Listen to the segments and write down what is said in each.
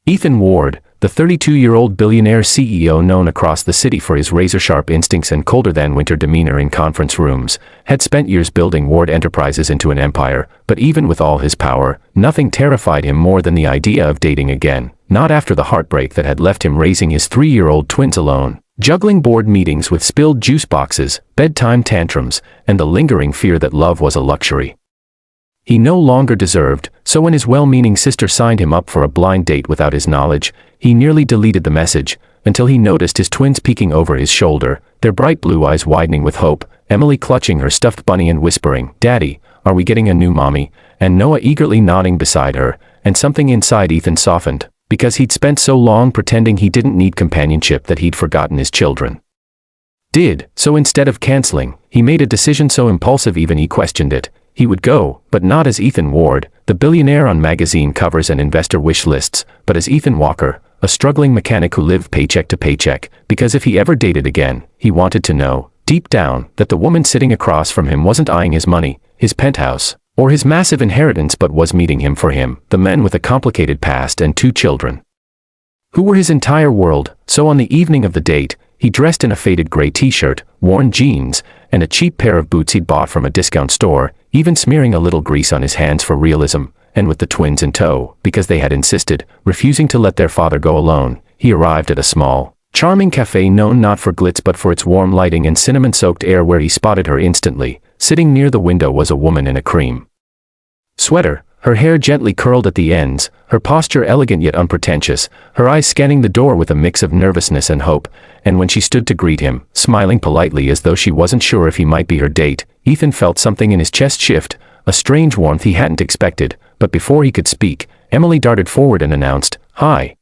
Ethan Ward, the 32-year-old billionaire CEO known across the city for his razor-sharp instincts and colder-than-winter demeanor in conference rooms, had spent years building Ward Enterprises into an empire, but even with all his power, nothing terrified him more than the idea of dating again, not after the heartbreak that had left him raising his 3-year-old twins alone, juggling board meetings with spilled juice boxes, bedtime tantrums, and the lingering fear that love was a luxury he no longer deserved. So when his well-meaning sister signed him up for a blind date without his knowledge, he nearly deleted the message, until he noticed his twins peeking over his shoulder, their bright blue eyes widening with hope, Emily clutching her stuffed bunny and whispering, "Daddy, are we getting a new mommy?" and Noah eagerly nodding beside her, and something inside Ethan softened, because he'd spent so long pretending he didn't need companionship that he'd forgotten his children. So instead of canceling, he made a decision so impulsive even he questioned it. He would go, but not as Ethan Ward, the billionaire on magazine covers and investor wish lists, but as Ethan Walker, a struggling mechanic who lived paycheck to paycheck, because if he ever dated again, he wanted to know, deep down, that the woman sitting across from him wasn't eyeing his money, his penthouse, or his massive inheritance but was meeting him for him, the man with a complicated past and 2 children, who were his entire world. So on the evening of the date, he dressed in a faded gray t-shirt, worn jeans, and a cheap pair of boots he'd bought from a discount store, even smearing a little grease on his hands for realism, and with the twins in tow, because they had insisted, refusing to let their father go alone, he arrived at a small, charming cafe known not for glitz but for its warm lighting and cinnamon-soaked air, where he spotted her instantly. Sitting near the window was a woman in a cream sweater, her hair gently curled at the ends, her posture elegant yet unpretentious, her eyes scanning the door with a mix of nervousness and hope, and when she stood to greet him, smiling politely as though she wasn't sure if he might be her date, Ethan felt something in his chest shift, a strange warmth he hadn't expected, but before he could speak, Emily darted forward and announced, "Hi.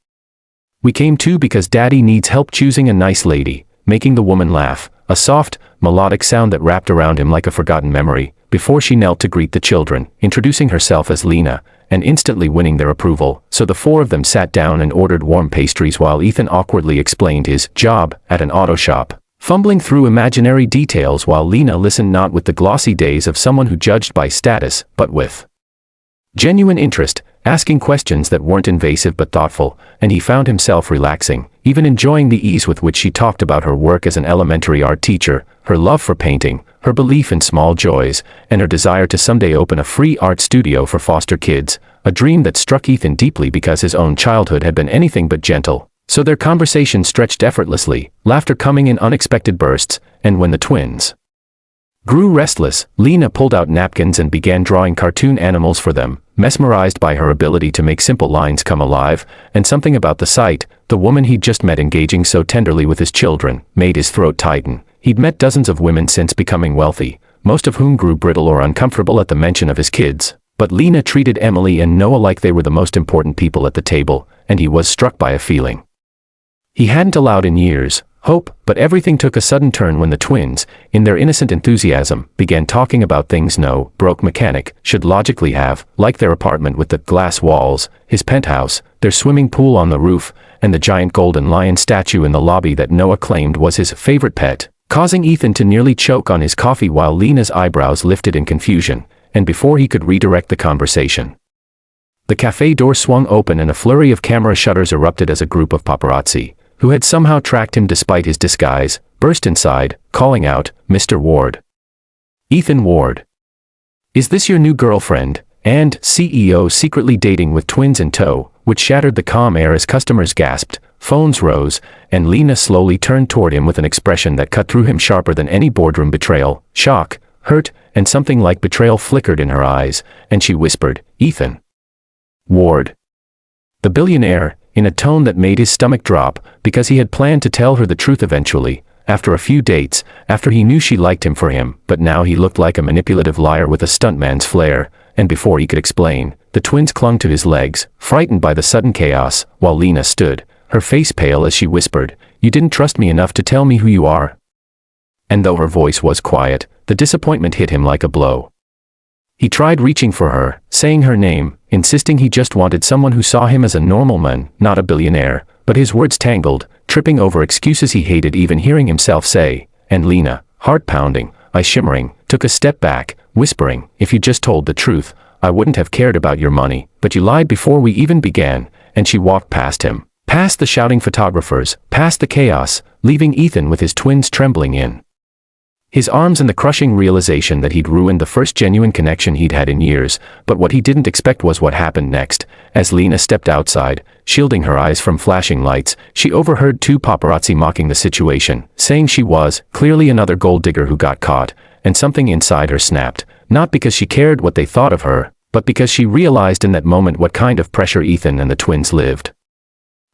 We came too because Daddy needs help choosing a nice lady," making the woman laugh, a soft, melodic sound that wrapped around him like a forgotten memory, before she knelt to greet the children, introducing herself as Lena, and instantly winning their approval. So the 4 of them sat down and ordered warm pastries while Ethan awkwardly explained his job at an auto shop, fumbling through imaginary details while Lena listened, not with the glossy days of someone who judged by status, but with genuine interest, asking questions that weren't invasive but thoughtful, and he found himself relaxing, even enjoying the ease with which she talked about her work as an elementary art teacher, her love for painting, her belief in small joys, and her desire to someday open a free art studio for foster kids, a dream that struck Ethan deeply because his own childhood had been anything but gentle. So their conversation stretched effortlessly, laughter coming in unexpected bursts, and when the twins grew restless, Lena pulled out napkins and began drawing cartoon animals for them, mesmerized by her ability to make simple lines come alive, and something about the sight, the woman he'd just met engaging so tenderly with his children, made his throat tighten. He'd met dozens of women since becoming wealthy, most of whom grew brittle or uncomfortable at the mention of his kids, but Lena treated Emily and Noah like they were the most important people at the table, and he was struck by a feeling he hadn't allowed in years, hope. But everything took a sudden turn when the twins, in their innocent enthusiasm, began talking about things no broke mechanic should logically have, like their apartment with the glass walls, his penthouse, their swimming pool on the roof, and the giant golden lion statue in the lobby that Noah claimed was his favorite pet, causing Ethan to nearly choke on his coffee while Lena's eyebrows lifted in confusion, and before he could redirect the conversation, the cafe door swung open and a flurry of camera shutters erupted as a group of paparazzi, who had somehow tracked him despite his disguise, burst inside, calling out, "Mr. Ward. Ethan Ward. Is this your new girlfriend?" And CEO secretly dating with twins in tow, which shattered the calm air as customers gasped, phones rose, and Lena slowly turned toward him with an expression that cut through him sharper than any boardroom betrayal, shock, hurt, and something like betrayal flickered in her eyes, and she whispered, "Ethan Ward." The billionaire, in a tone that made his stomach drop, because he had planned to tell her the truth eventually, after a few dates, after he knew she liked him for him, but now he looked like a manipulative liar with a stuntman's flair, and before he could explain, the twins clung to his legs, frightened by the sudden chaos, while Lena stood, her face pale as she whispered, "You didn't trust me enough to tell me who you are." And though her voice was quiet, the disappointment hit him like a blow. He tried reaching for her, saying her name, insisting he just wanted someone who saw him as a normal man, not a billionaire, but his words tangled, tripping over excuses he hated even hearing himself say, and Lena, heart pounding, eyes shimmering, took a step back, whispering, "If you just told the truth, I wouldn't have cared about your money, but you lied before we even began, and she walked past him. Past the shouting photographers, past the chaos, leaving Ethan with his twins trembling in his arms and the crushing realization that he'd ruined the first genuine connection he'd had in years. But what he didn't expect was what happened next. As Lena stepped outside, shielding her eyes from flashing lights, she overheard two paparazzi mocking the situation, saying she was clearly another gold digger who got caught, and something inside her snapped, not because she cared what they thought of her, but because she realized in that moment what kind of pressure Ethan and the twins lived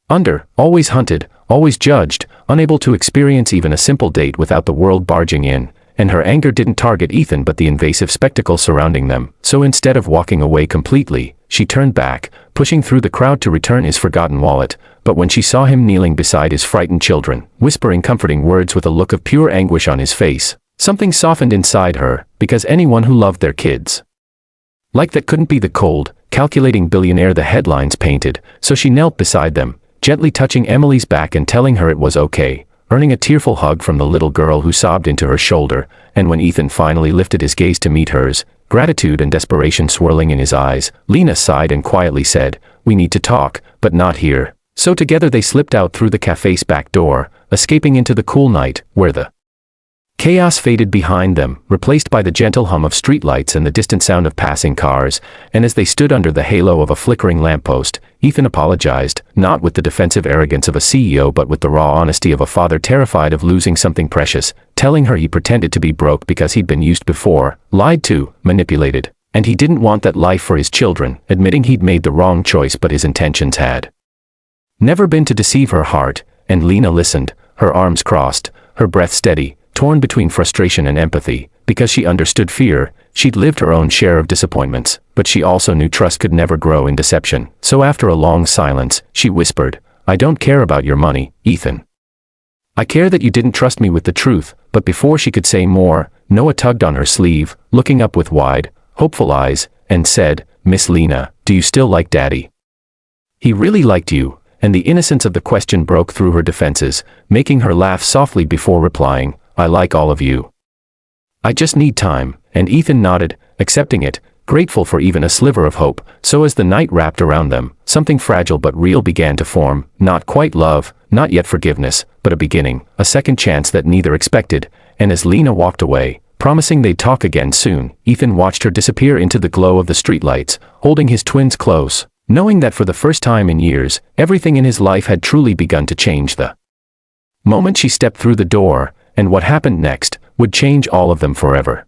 under, always hunted, always judged, unable to experience even a simple date without the world barging in, and her anger didn't target Ethan but the invasive spectacle surrounding them. So instead of walking away completely, she turned back, pushing through the crowd to return his forgotten wallet. But when she saw him kneeling beside his frightened children, whispering comforting words with a look of pure anguish on his face, something softened inside her, because anyone who loved their kids like that couldn't be the cold, calculating billionaire the headlines painted. So she knelt beside them, gently touching Emily's back and telling her it was okay, earning a tearful hug from the little girl who sobbed into her shoulder. And when Ethan finally lifted his gaze to meet hers, gratitude and desperation swirling in his eyes, Lena sighed and quietly said, "We need to talk, but not here." So together they slipped out through the cafe's back door, escaping into the cool night, where the chaos faded behind them, replaced by the gentle hum of streetlights and the distant sound of passing cars. And as they stood under the halo of a flickering lamppost, Ethan apologized, not with the defensive arrogance of a CEO but with the raw honesty of a father terrified of losing something precious, telling her he pretended to be broke because he'd been used before, lied to, manipulated, and he didn't want that life for his children, admitting he'd made the wrong choice but his intentions had never been to deceive her heart. And Lena listened, her arms crossed, her breath steady, torn between frustration and empathy, because she understood fear. She'd lived her own share of disappointments, but she also knew trust could never grow in deception. So after a long silence, she whispered, "I don't care about your money, Ethan. I care that you didn't trust me with the truth." But before she could say more, Noah tugged on her sleeve, looking up with wide, hopeful eyes, and said, "Miss Lena, do you still like Daddy?" He really liked you. And the innocence of the question broke through her defenses, making her laugh softly before replying, "I like all of you. I just need time." And Ethan nodded, accepting it, grateful for even a sliver of hope. So as the night wrapped around them, something fragile but real began to form, not quite love, not yet forgiveness, but a beginning, a second chance that neither expected. And as Lena walked away, promising they'd talk again soon, Ethan watched her disappear into the glow of the streetlights, holding his twins close, knowing that for the first time in years, everything in his life had truly begun to change the moment she stepped through the door. And what happened next would change all of them forever.